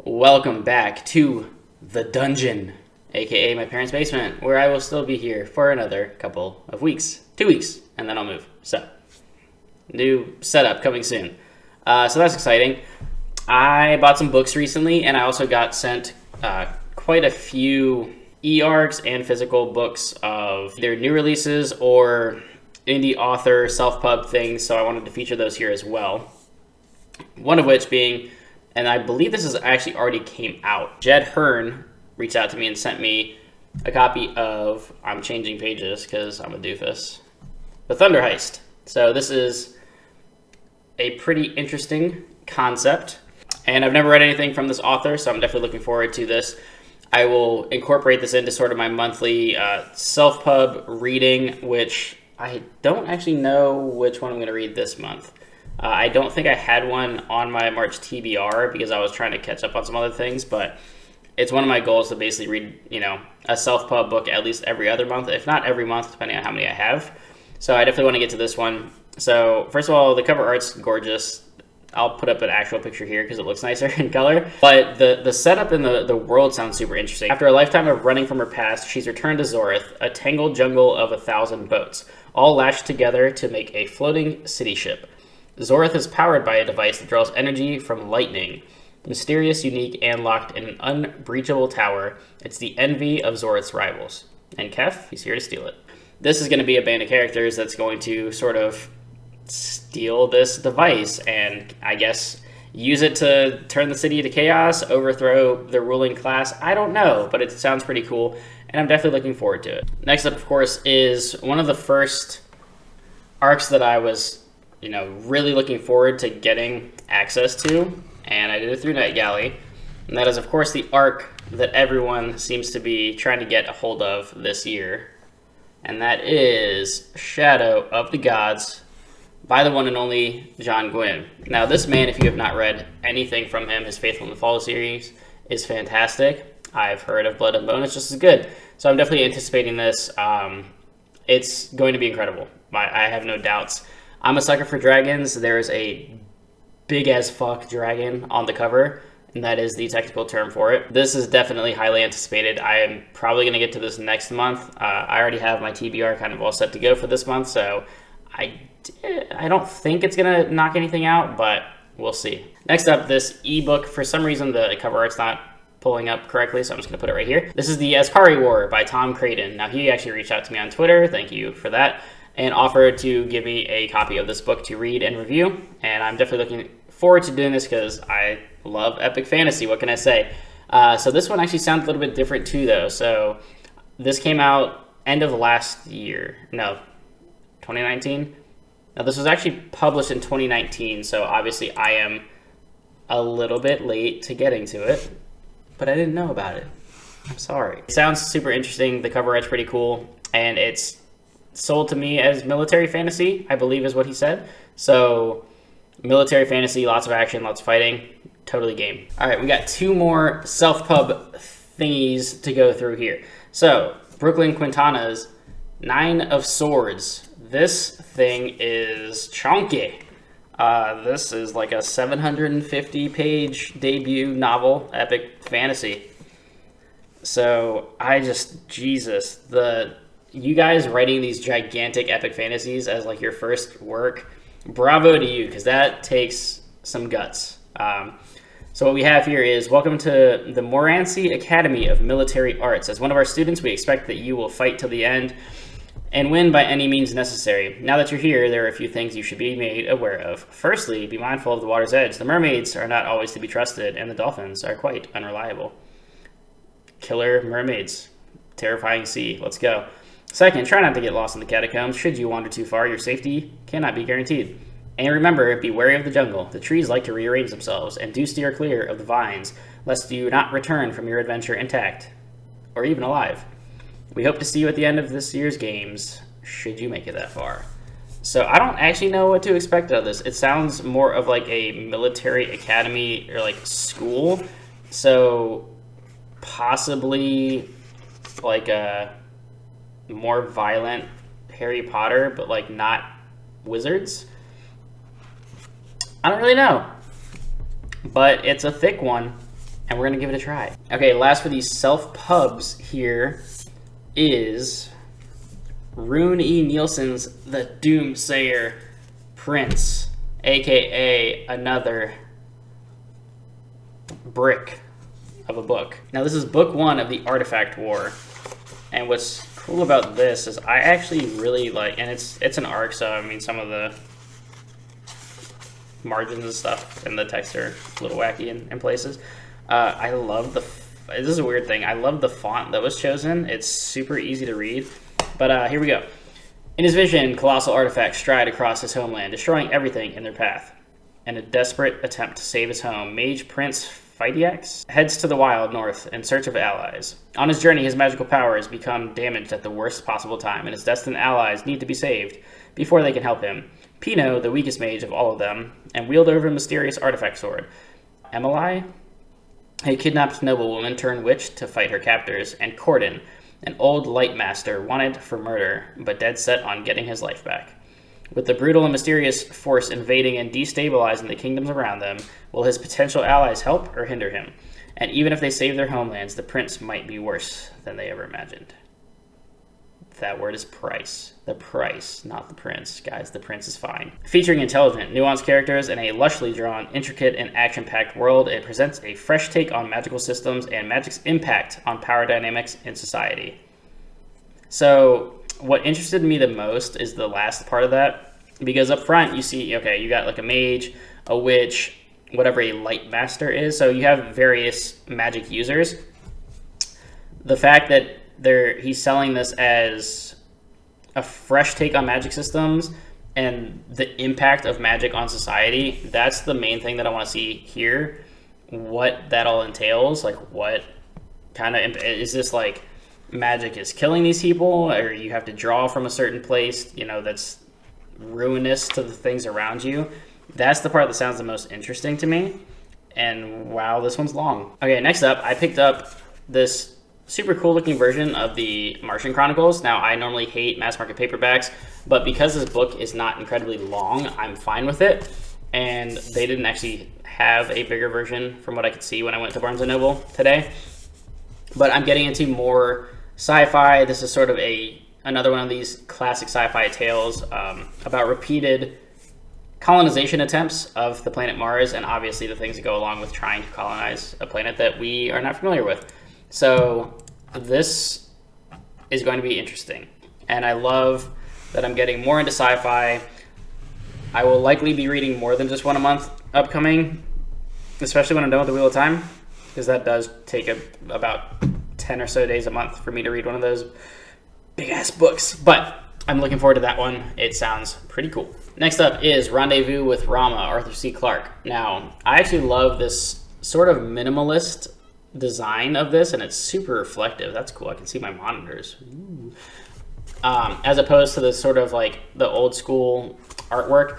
Welcome back to the dungeon, aka my parents' basement, where I will still be here for another couple of weeks. 2 weeks, and then I'll move. So, new setup coming soon. So that's exciting. I bought some books recently, and I also got sent quite a few e-arcs and physical books of either new releases or indie author self-pub things, so I wanted to feature those here as well. One of which being, and I believe this is actually already came out, Jed Hearn reached out to me and sent me a copy of, I'm changing pages because I'm a doofus, The Thunder Heist. So this is a pretty interesting concept, and I've never read anything from this author, so I'm definitely looking forward to this. I will incorporate this into sort of my monthly self-pub reading, which I don't actually know which one I'm going to read this month. I don't think I had one on my March TBR because I was trying to catch up on some other things, but it's one of my goals to basically read, a self-pub book at least every other month, if not every month, depending on how many I have. So I definitely want to get to this one. So first of all, the cover art's gorgeous. I'll put up an actual picture here because it looks nicer in color. But the setup in the world sounds super interesting. After a lifetime of running from her past, she's returned to Zorith, a tangled jungle of 1,000 boats, all lashed together to make a floating city ship. Zorith is powered by a device that draws energy from lightning. Mysterious, unique, and locked in an unbreachable tower, it's the envy of Zorith's rivals. And Kef, he's here to steal it. This is going to be a band of characters that's going to sort of steal this device and, I guess, use it to turn the city to chaos, overthrow the ruling class. I don't know, but it sounds pretty cool, and I'm definitely looking forward to it. Next up, of course, is one of the first arcs that I was really looking forward to getting access to, and I did it through Night Galley, and that is, of course, the arc that everyone seems to be trying to get a hold of this year, and that is Shadow of the Gods by the one and only John Gwynne. Now, this man, if you have not read anything from him, his Faithful in the Fall series is fantastic. I've heard of Blood and Bone, it's just as good, so I'm definitely anticipating this. It's going to be incredible. I have no doubts. I'm a sucker for dragons. There's a big-as-fuck dragon on the cover, and that is the technical term for it. This is definitely highly anticipated. I am probably going to get to this next month. I already have my TBR kind of all set to go for this month, so I don't think it's going to knock anything out, but we'll see. Next up, this ebook. For some reason, the cover art's not pulling up correctly, so I'm just going to put it right here. This is the Askari War by Tom Creighton. Now, he actually reached out to me on Twitter. Thank you for that. And offered to give me a copy of this book to read and review. And I'm definitely looking forward to doing this because I love epic fantasy. What can I say? So this one actually sounds a little bit different too, though. So this came out end of last year. No, 2019? Now, this was actually published in 2019, so obviously I am a little bit late to getting to it, but I didn't know about it. I'm sorry. It sounds super interesting. The cover art's pretty cool, and it's sold to me as military fantasy, I believe is what he said. So military fantasy, lots of action, lots of fighting, totally game. All right, we got 2 more self-pub thingies to go through here. So Brooklyn Quintana's 9 of Swords. This thing is chunky. This is like a 750-page debut novel, epic fantasy. So Jesus, you guys writing these gigantic epic fantasies as like your first work, bravo to you, because that takes some guts. So what we have here is, welcome to the Morancy Academy of Military Arts. As one of our students, we expect that you will fight till the end and win by any means necessary. Now that you're here, there are a few things you should be made aware of. Firstly, be mindful of the water's edge. The mermaids are not always to be trusted, and the dolphins are quite unreliable. Killer mermaids. Terrifying sea. Let's go. Second, try not to get lost in the catacombs. Should you wander too far, your safety cannot be guaranteed. And remember, be wary of the jungle. The trees like to rearrange themselves, and do steer clear of the vines, lest you not return from your adventure intact, or even alive. We hope to see you at the end of this year's games, should you make it that far. So I don't actually know what to expect out of this. It sounds more of like a military academy or like school, so possibly like a more violent Harry Potter, but like not wizards. I don't really know, but it's a thick one, and we're going to give it a try. Okay, last for these self-pubs here is Rune E. Nielsen's The Doomsayer Prince, aka another brick of a book. Now this is book 1 of the Artifact War, and what's cool about this is I actually really like, and it's an arc, so I mean some of the margins and stuff and the text are a little wacky in places. I love this is a weird thing, I love the font that was chosen. It's super easy to read, but here we go. In his vision, colossal artifacts stride across his homeland, destroying everything in their path. In a desperate attempt to save his home, Mage Prince Phydiax heads to the wild north in search of allies. On his journey, his magical powers become damaged at the worst possible time, and his destined allies need to be saved before they can help him. Pino, the weakest mage of all of them, and wielder of a mysterious artifact sword. Emily, a kidnapped noblewoman turned witch to fight her captors, and Corden, an old light master wanted for murder, but dead set on getting his life back. With the brutal and mysterious force invading and destabilizing the kingdoms around them, will his potential allies help or hinder him? And even if they save their homelands, the prince might be worse than they ever imagined. That word is price. The price, not the prince. Guys, the prince is fine. Featuring intelligent, nuanced characters and a lushly drawn, intricate, and action-packed world, it presents a fresh take on magical systems and magic's impact on power dynamics in society. So, what interested me the most is the last part of that, because up front you see, okay, you got like a mage, a witch, whatever a light master is, so you have various magic users. The fact that he's selling this as a fresh take on magic systems and the impact of magic on society, that's the main thing that I want to see here. What that all entails, like what kind of, is this like magic is killing these people, or you have to draw from a certain place, you know, that's ruinous to the things around you? That's the part that sounds the most interesting to me. And wow, this one's long. Okay, next up, I picked up this super cool looking version of the Martian Chronicles. Now, I normally hate mass market paperbacks, but because this book is not incredibly long, I'm fine with it. And they didn't actually have a bigger version from what I could see when I went to Barnes & Noble today. But I'm getting into more sci-fi. This is sort of another one of these classic sci-fi tales about repeated colonization attempts of the planet Mars, and obviously the things that go along with trying to colonize a planet that we are not familiar with. So this is going to be interesting, and I love that I'm getting more into sci-fi. I will likely be reading more than just one a month upcoming, especially when I'm done with the Wheel of Time, because that does take about 10 or so days a month for me to read one of those big-ass books. But I'm looking forward to that one. It sounds pretty cool. Next up is Rendezvous with Rama, Arthur C. Clarke. Now, I actually love this sort of minimalist design of this, and it's super reflective. That's cool. I can see my monitors. As opposed to this sort of like the old school artwork.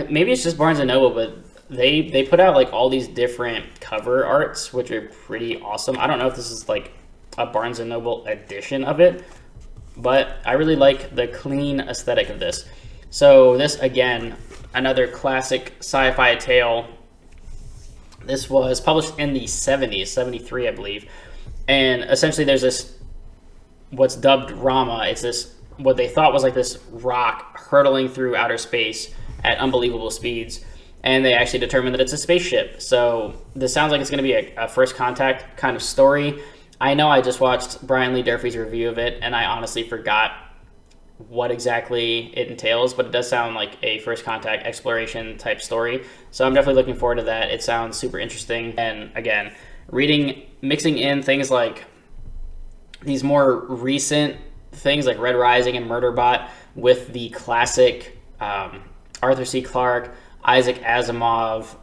Maybe it's just Barnes & Noble, but they put out like all these different cover arts, which are pretty awesome. I don't know if this is like a Barnes & Noble edition of it, but I really like the clean aesthetic of this. So this, again, another classic sci-fi tale. This was published in the 70s, 73, I believe. And essentially there's this, what's dubbed Rama. It's this, what they thought was like this rock hurtling through outer space at unbelievable speeds. And they actually determined that it's a spaceship. So this sounds like it's going to be a first contact kind of story. I know I just watched Brian Lee Durfee's review of it, and I honestly forgot what exactly it entails, but it does sound like a first contact exploration type story. So I'm definitely looking forward to that. It sounds super interesting. And again, mixing in things like these more recent things like Red Rising and Murderbot with the classic Arthur C. Clarke, Isaac Asimov,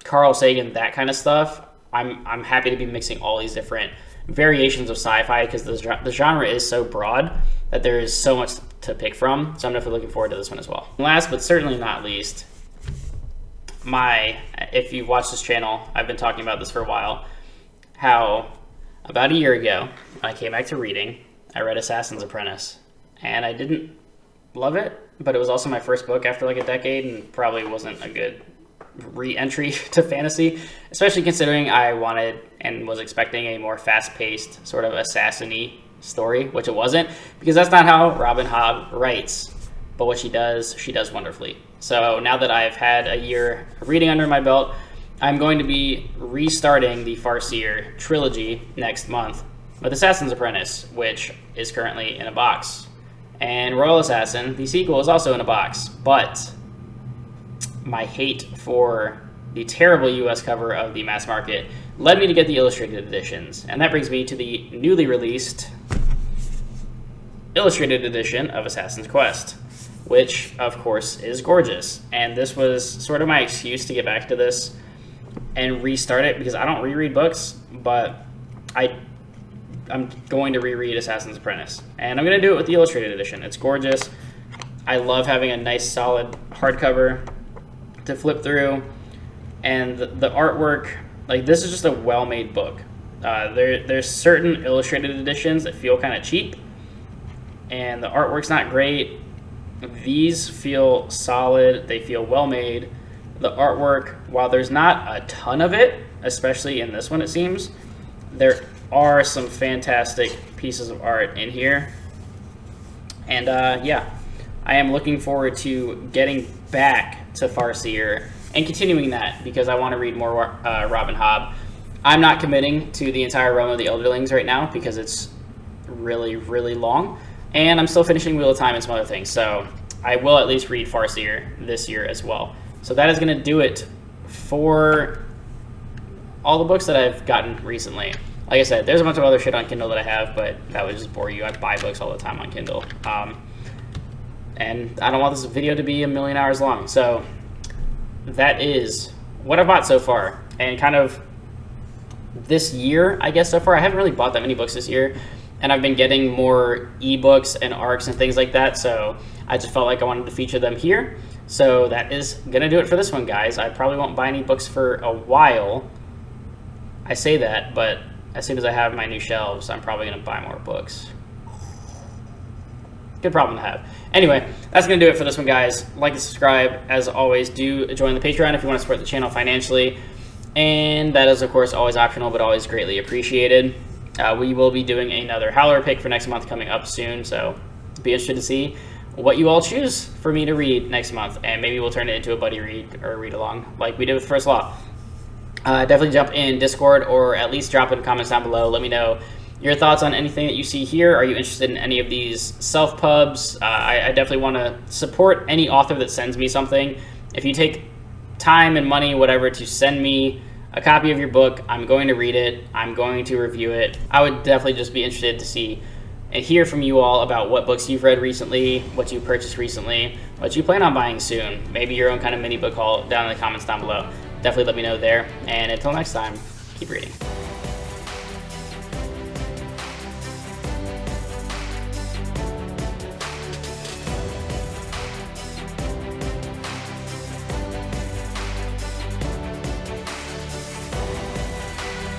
Carl Sagan, that kind of stuff. I'm happy to be mixing all these different variations of sci-fi, because the genre is so broad that there is so much to pick from. So I'm definitely looking forward to this one as well. Last but certainly not least, if you've watched this channel, I've been talking about this for a while, how about a year ago, when I came back to reading, I read Assassin's Apprentice, and I didn't love it, but it was also my first book after like a decade, and probably wasn't a good re-entry to fantasy, especially considering I wanted and was expecting a more fast-paced sort of assassin-y story, which it wasn't, because that's not how Robin Hobb writes. But what she does wonderfully. So now that I've had a year of reading under my belt, I'm going to be restarting the Farseer trilogy next month with Assassin's Apprentice, which is currently in a box. And Royal Assassin, the sequel, is also in a box. But my hate for the terrible US cover of the mass market led me to get the illustrated editions. And that brings me to the newly released illustrated edition of Assassin's Quest, which, of course, is gorgeous. And this was sort of my excuse to get back to this and restart it, because I don't reread books, but I'm going to reread Assassin's Apprentice. And I'm going to do it with the illustrated edition. It's gorgeous. I love having a nice, solid hardcover to flip through. And the artwork, like, this is just a well-made book. There's certain illustrated editions that feel kind of cheap, and the artwork's not great. These feel solid. They feel well-made. The artwork, while there's not a ton of it, especially in this one it seems, there are some fantastic pieces of art in here. And yeah, I am looking forward to getting back to Farseer and continuing that, because I want to read more Robin Hobb. I'm not committing to the entire Realm of the Elderlings right now because it's really, really long. And I'm still finishing Wheel of Time and some other things, so I will at least read Farseer this year as well. So that is going to do it for all the books that I've gotten recently. Like I said, there's a bunch of other shit on Kindle that I have, but that would just bore you. I buy books all the time on Kindle. And I don't want this video to be a million hours long. So that is what I've bought so far. And kind of this year, I guess, so far, I haven't really bought that many books this year. And I've been getting more ebooks and ARCs and things like that, so I just felt like I wanted to feature them here. So that is going to do it for this one, guys. I probably won't buy any books for a while. I say that, but as soon as I have my new shelves, I'm probably going to buy more books. Good problem to have. Anyway, that's going to do it for this one, guys. Like and subscribe. As always, do join the Patreon if you want to support the channel financially. And that is, of course, always optional, but always greatly appreciated. We will be doing another Howler pick for next month coming up soon, so be interested to see what you all choose for me to read next month, and maybe we'll turn it into a buddy read or a read along like we did with First Law. Definitely jump in Discord, or at least drop in comments down below. Let me know your thoughts on anything that you see here. Are you interested in any of these self-pubs? I definitely want to support any author that sends me something. If you take time and money, whatever, to send me a copy of your book, I'm going to read it. I'm going to review it. I would definitely just be interested to see and hear from you all about what books you've read recently, what you purchased recently, what you plan on buying soon. Maybe your own kind of mini book haul down in the comments down below. Definitely let me know there. And until next time, keep reading.